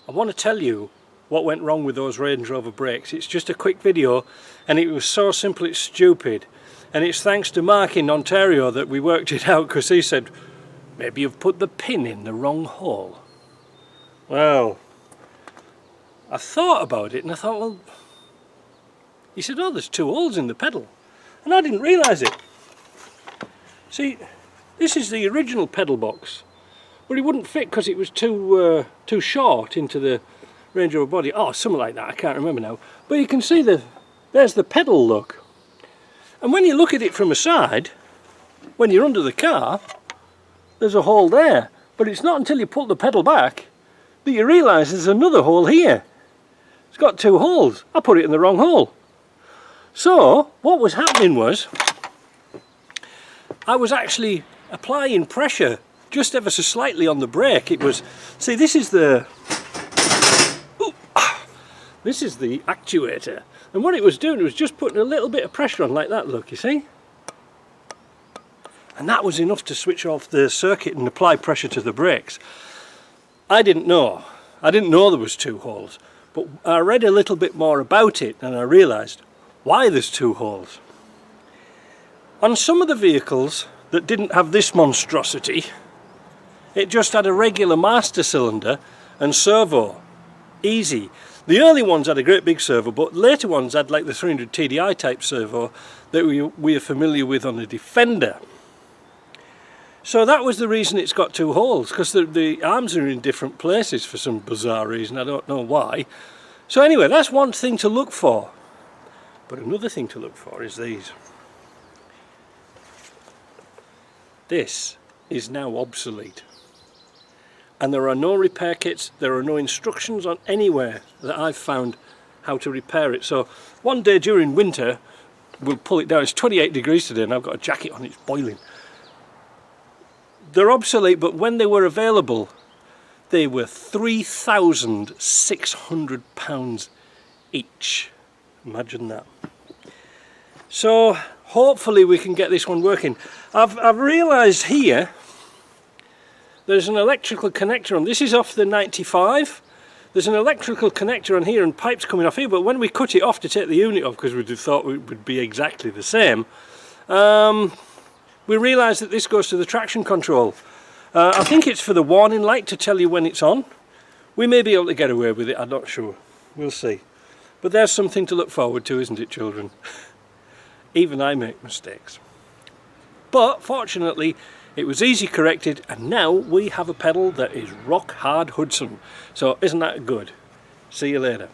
I want to tell you what went wrong with those Range Rover brakes. It's just a quick video and it was so simple it's stupid. And it's thanks to Mark in Ontario that we worked it out, because he said, maybe you've put the pin in the wrong hole. Well, I thought about it and I thought, well, he said, oh, there's 2 holes in the pedal. And I didn't realise it. See, this is the original pedal box, but it wouldn't fit because it was too short into the Range Rover body. Oh, something like that, I can't remember now. But you can see there's the pedal look. And when you look at it from a side, when you're under the car, there's a hole there. But it's not until you pull the pedal back that you realise there's another hole here. It's got 2 holes. I put it in the wrong hole. So, what was happening was, I was actually applying pressure just ever so slightly on the brake. It was, see, this is the actuator. And what it was doing was just putting a little bit of pressure on like that, look, you see? And that was enough to switch off the circuit and apply pressure to the brakes. I didn't know. I didn't know there was 2 holes. But I read a little bit more about it and I realised why there's 2 holes. On some of the vehicles that didn't have this monstrosity, it just had a regular master cylinder and servo. Easy. The early ones had a great big servo, but later ones had like the 300 TDI type servo that we are familiar with on the Defender. So that was the reason it's got 2 holes, because the arms are in different places for some bizarre reason, I don't know why. So anyway, that's one thing to look for. But another thing to look for is these. This is now obsolete. And there are no repair kits, there are no instructions on anywhere that I've found how to repair it. So one day during winter, we'll pull it down. It's 28 degrees today and I've got a jacket on, it's boiling. They're obsolete, but when they were available, they were £3,600 each. Imagine that. So hopefully we can get this one working. I've realised here there's an electrical connector on. This is off the 95. There's an electrical connector on here and pipes coming off here, but when we cut it off to take the unit off, because we thought it would be exactly the same, we realised that this goes to the traction control. I think it's for the warning light to tell you when it's on. We may be able to get away with it, I'm not sure. We'll see. But there's something to look forward to, isn't it, children? Even I make mistakes. But fortunately, it was easy corrected, and now we have a pedal that is rock hard Hudson. So isn't that good? See you later.